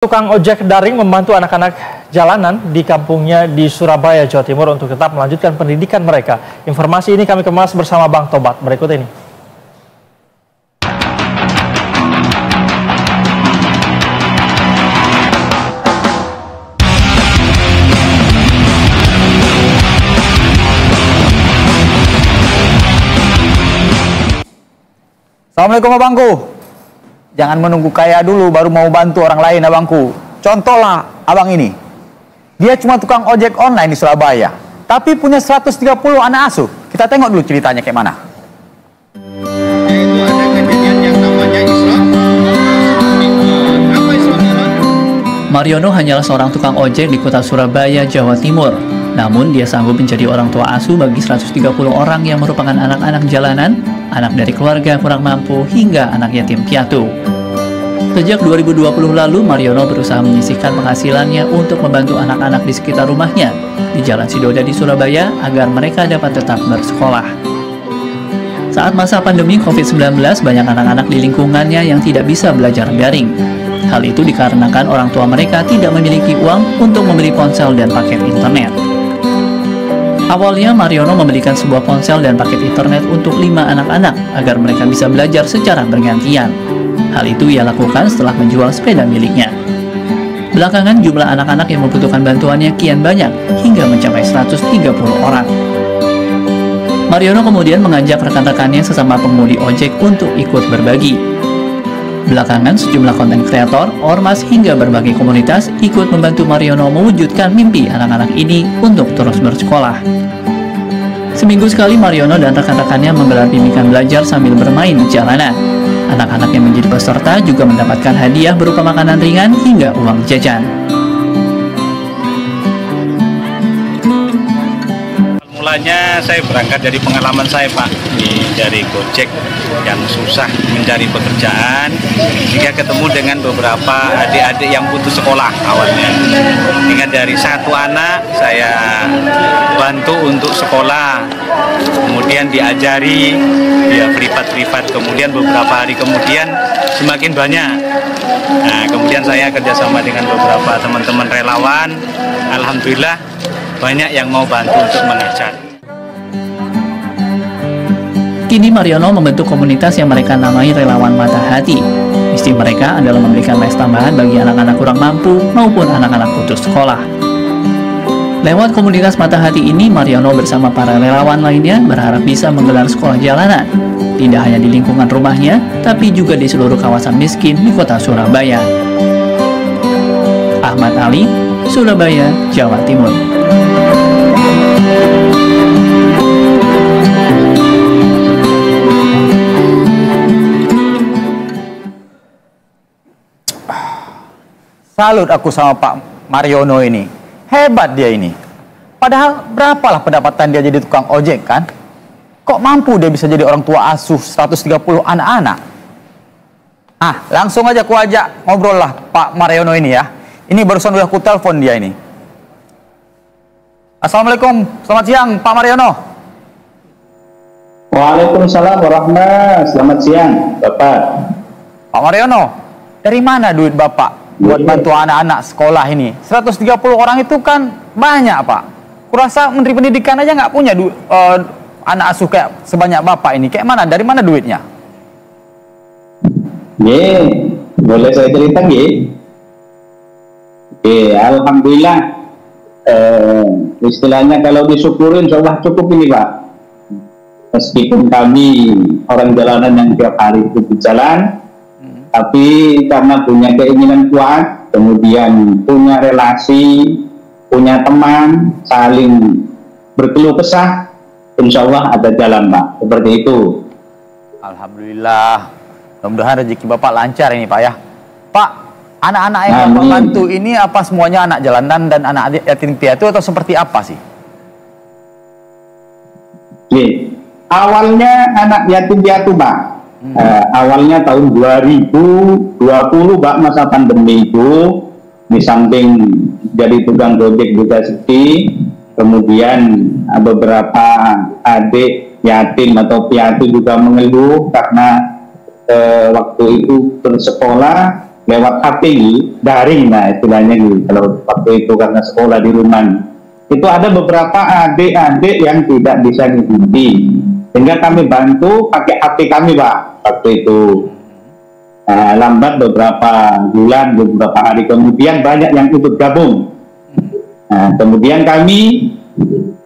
Tukang ojek daring membantu anak-anak jalanan di kampungnya di Surabaya, Jawa Timur untuk tetap melanjutkan pendidikan mereka. Informasi ini kami kemas bersama Bang Tobat berikut ini. Assalamualaikum abangku. Jangan menunggu kaya dulu baru mau bantu orang lain abangku. Contohlah abang ini. Dia cuma tukang ojek online di Surabaya, tapi punya 130 anak asuh. Kita tengok dulu ceritanya kayak mana. Yaitu ada kejadian yang namanya Islam. Apa Islam? Mariono hanyalah seorang tukang ojek di kota Surabaya, Jawa Timur. Namun dia sanggup menjadi orang tua asuh bagi 130 orang yang merupakan anak-anak jalanan, anak dari keluarga kurang mampu, hingga anak yatim piatu. Sejak 2020 lalu, Mariono berusaha menyisihkan penghasilannya untuk membantu anak-anak di sekitar rumahnya di Jalan Sidoda di Surabaya agar mereka dapat tetap bersekolah. Saat masa pandemi COVID-19, banyak anak-anak di lingkungannya yang tidak bisa belajar daring. Hal itu dikarenakan orang tua mereka tidak memiliki uang untuk membeli ponsel dan paket internet. Awalnya, Mariono memberikan sebuah ponsel dan paket internet untuk 5 anak-anak agar mereka bisa belajar secara bergantian. Hal itu ia lakukan setelah menjual sepeda miliknya. Belakangan, jumlah anak-anak yang membutuhkan bantuannya kian banyak, hingga mencapai 130 orang. Mariono kemudian mengajak rekan-rekannya sesama pengemudi ojek untuk ikut berbagi. Belakangan, sejumlah konten kreator, ormas, hingga berbagai komunitas ikut membantu Mariono mewujudkan mimpi anak-anak ini untuk terus bersekolah. Seminggu sekali, Mariono dan rekan-rekannya menggelar bimbingan belajar sambil bermain di jalanan. Anak-anak yang menjadi peserta juga mendapatkan hadiah berupa makanan ringan hingga uang jajan. Mulanya saya berangkat dari pengalaman saya Pak, dari Gojek yang susah mencari pekerjaan, hingga ketemu dengan beberapa adik-adik yang putus sekolah awalnya. Hingga dari satu anak saya bantu untuk sekolah, kemudian diajari, dia privat-privat, kemudian beberapa hari kemudian semakin banyak. Nah, kemudian saya kerjasama dengan beberapa teman-teman relawan, alhamdulillah banyak yang mau bantu untuk mengajar. Kini Mariono membentuk komunitas yang mereka namai Relawan Mata Hati. Misi mereka adalah memberikan les tambahan bagi anak-anak kurang mampu maupun anak-anak putus sekolah. Lewat komunitas Mata Hati ini, Mariono bersama para relawan lainnya berharap bisa menggelar sekolah jalanan, tidak hanya di lingkungan rumahnya, tapi juga di seluruh kawasan miskin di kota Surabaya. Ahmad Ali, Surabaya, Jawa Timur. Salut aku sama Pak Mariono ini. Hebat dia ini. Padahal berapalah pendapatan dia jadi tukang ojek kan? Kok mampu dia bisa jadi orang tua asuh 130 anak-anak? Langsung aja aku ajak ngobrol lah Pak Mariono ini ya. Ini barusan udah aku telepon dia ini. Assalamualaikum, selamat siang Pak Mariono. Waalaikumsalam warahmatullahi. Selamat siang Bapak. Pak Mariono, dari mana duit Bapak buat bantu anak-anak sekolah ini? 130 orang itu kan banyak Pak. Kurasa Menteri Pendidikan aja nggak punya anak asuh kayak sebanyak Bapak ini. Kayak mana? Dari mana duitnya? Boleh saya cerita alhamdulillah. Istilahnya kalau disyukurin insya cukup ini Pak. Meskipun kami orang jalanan yang tiap hari itu di jalan, tapi karena punya keinginan kuat, kemudian punya relasi, punya teman, saling berkeluh kesah, insya Allah ada jalan Pak, seperti itu. Alhamdulillah, mudah-mudahan rezeki Bapak lancar ini Pak ya. Pak, anak-anak yang Bapak bantu ini apa semuanya anak jalanan dan anak yatim piatu atau seperti apa sih? Awalnya anak yatim piatu Pak. Awalnya tahun 2020 Pak, masa pandemi itu, di samping jadi tukang gojek juga sepi, kemudian beberapa adik yatim atau piatu juga mengeluh karena waktu itu bersekolah lewat HP daring, nah istilahnya gitu. Kalau waktu itu karena sekolah di rumah, itu ada beberapa adik-adik yang tidak bisa mengikuti, sehingga kami bantu pakai HP kami Pak waktu itu. Lambat beberapa bulan, beberapa hari kemudian banyak yang ikut gabung. Nah, kemudian kami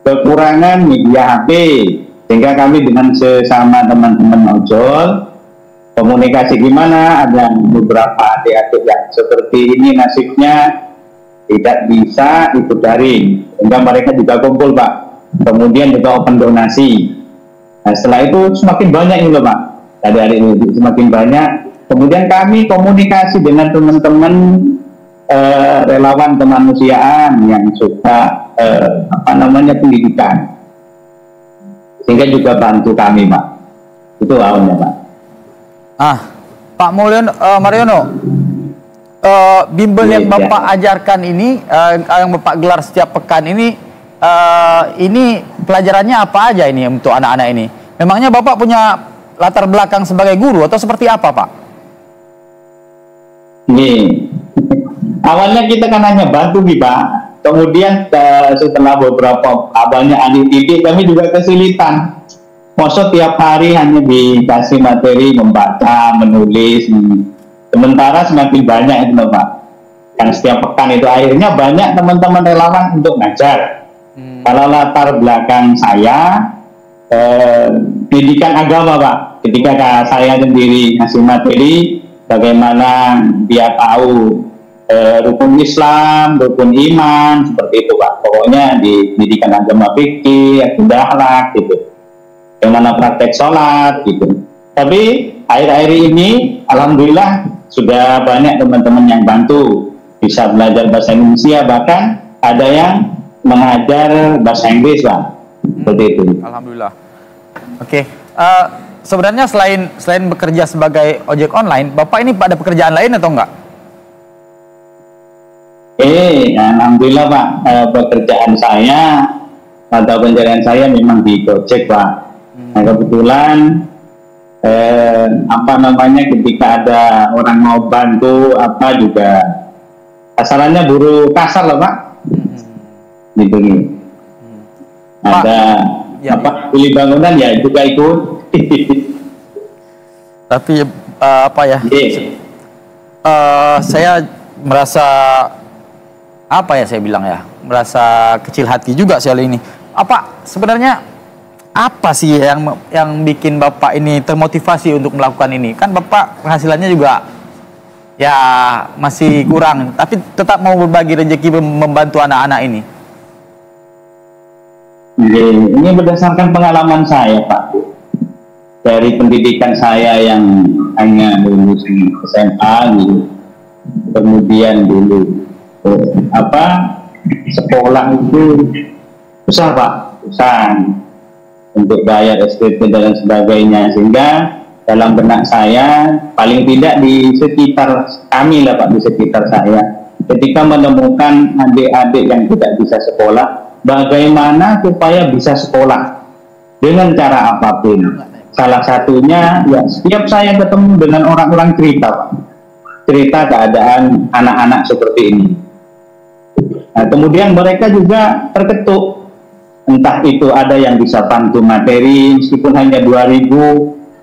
kekurangan media HP, sehingga kami dengan sesama teman-teman ojol komunikasi gimana. Ada beberapa adik-adik yang seperti ini nasibnya tidak bisa ikut daring, sehingga mereka juga kumpul Pak, kemudian juga open donasi. Nah, setelah itu semakin banyak ini Pak, adik-adik ini semakin banyak. Kemudian kami komunikasi dengan teman-teman relawan kemanusiaan yang suka pendidikan, sehingga juga bantu kami Pak. Itu awalnya Pak. Pak Mariono, bimbel yang Bapak ajarkan ini, yang Bapak gelar setiap pekan ini pelajarannya apa aja ini untuk anak-anak ini? Memangnya Bapak punya latar belakang sebagai guru atau seperti apa Pak? Nih, awalnya kita kan hanya bantu nih Pak. Kemudian setelah beberapa banyak adik didik, kami juga kesulitan. Maksud tiap hari hanya dikasih materi membaca, menulis. Sementara semakin banyak itu Pak, yang setiap pekan itu akhirnya banyak teman-teman relawan untuk ngajar. Kalau latar belakang saya pendidikan agama Pak, ketika saya sendiri ngasih materi bagaimana dia tahu rukun Islam, rukun iman, seperti itu Pak. Pokoknya di pendidikan agama fikih, akidah, akhlak gitu. Bagaimana praktek sholat gitu. Tapi akhir-akhir ini alhamdulillah sudah banyak teman-teman yang bantu bisa belajar bahasa Indonesia, bahkan ada yang mengajar bahasa Inggris Pak. Seperti itu. Alhamdulillah. Oke. Sebenarnya selain bekerja sebagai ojek online, Bapak ini ada pekerjaan lain atau enggak? Alhamdulillah Pak, pekerjaan saya atau pencarian saya memang di Gojek Pak. Nah, kebetulan ketika ada orang mau bantu apa juga asalannya buruh kasar loh Pak. Gitu nih. Ada pilih bangunan ya juga ikut. Tapi saya merasa saya bilang ya, merasa kecil hati juga soal ini. Sebenarnya apa sih yang bikin Bapak ini termotivasi untuk melakukan ini? Kan Bapak penghasilannya juga ya masih kurang, tapi tetap mau berbagi rezeki membantu anak-anak ini. Ini berdasarkan pengalaman saya Pak. Dari pendidikan saya yang hanya lulus SMA gitu, kemudian dulu sekolah itu susah Pak, susah untuk bayar SPP dan sebagainya, sehingga dalam benak saya paling tidak di sekitar kami lah Pak, di sekitar saya ketika menemukan adik-adik yang tidak bisa sekolah, bagaimana supaya bisa sekolah dengan cara apapun. Salah satunya ya setiap saya ketemu dengan orang-orang cerita keadaan anak-anak seperti ini. Nah, kemudian mereka juga terketuk, entah itu ada yang bisa bantu materi meskipun hanya 2.000, 5.000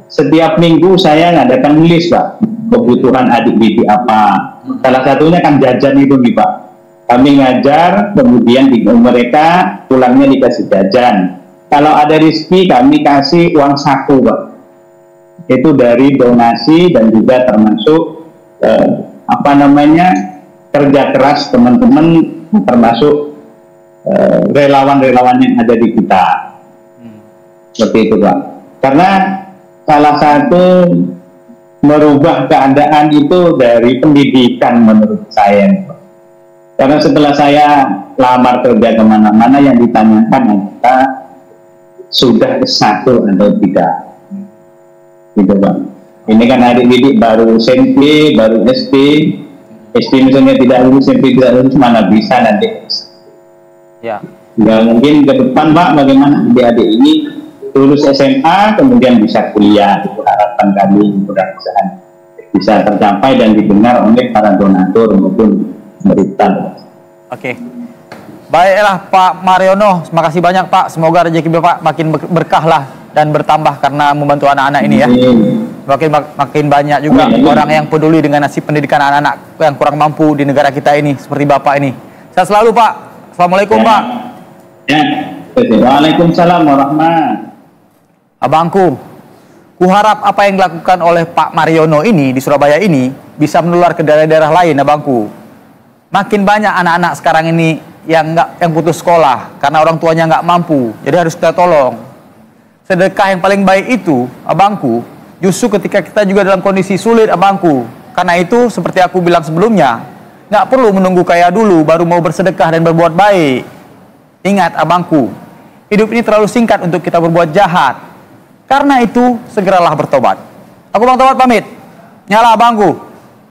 setiap minggu saya ngadakan list Pak, kebutuhan adik-adik apa. Salah satunya kan jajan itu nih Pak. Kami ngajar, kemudian mereka pulangnya dikasih jajan. Kalau ada rezeki kami kasih uang saku Pak. Itu dari donasi dan juga termasuk kerja keras teman-teman, termasuk relawan-relawan yang ada di kita. Seperti itu Pak. Karena salah satu merubah keadaan itu dari pendidikan menurut saya Pak. Karena setelah saya lamar kerja kemana-mana yang ditanyakan adalah sudah S1 atau tidak, gitu Pak. Ini kan adik-adik baru SMP, baru SD misalnya tidak lulus, SMP tidak lulus, mana bisa nanti. Ya. Nggak mungkin ke depan Pak, bagaimana adik-adik ini lulus SMA kemudian bisa kuliah. Itu harapan kami, mudah-mudahan bisa tercapai dan didengar oleh para donatur maupun pemerintah. Oke. Baiklah Pak Mariono, terima kasih banyak Pak. Semoga rezeki Bapak makin berkah lah dan bertambah karena membantu anak-anak ini ya. Makin banyak juga orang yang peduli dengan nasib pendidikan anak-anak yang kurang mampu di negara kita ini seperti Bapak ini. Sehat selalu Pak. Assalamualaikum Pak. Ya. Waalaikumsalam warahmatullahi. Abangku, kuharap apa yang dilakukan oleh Pak Mariono ini di Surabaya ini bisa menular ke daerah-daerah lain, abangku. Makin banyak anak-anak sekarang ini yang putus sekolah karena orang tuanya nggak mampu, jadi harus kita tolong. Sedekah yang paling baik itu, abangku, justru ketika kita juga dalam kondisi sulit, abangku. Karena itu, seperti aku bilang sebelumnya, nggak perlu menunggu kaya dulu baru mau bersedekah dan berbuat baik. Ingat, abangku, hidup ini terlalu singkat untuk kita berbuat jahat. Karena itu, segeralah bertobat. Aku Bang Tobat pamit. Nyala abangku.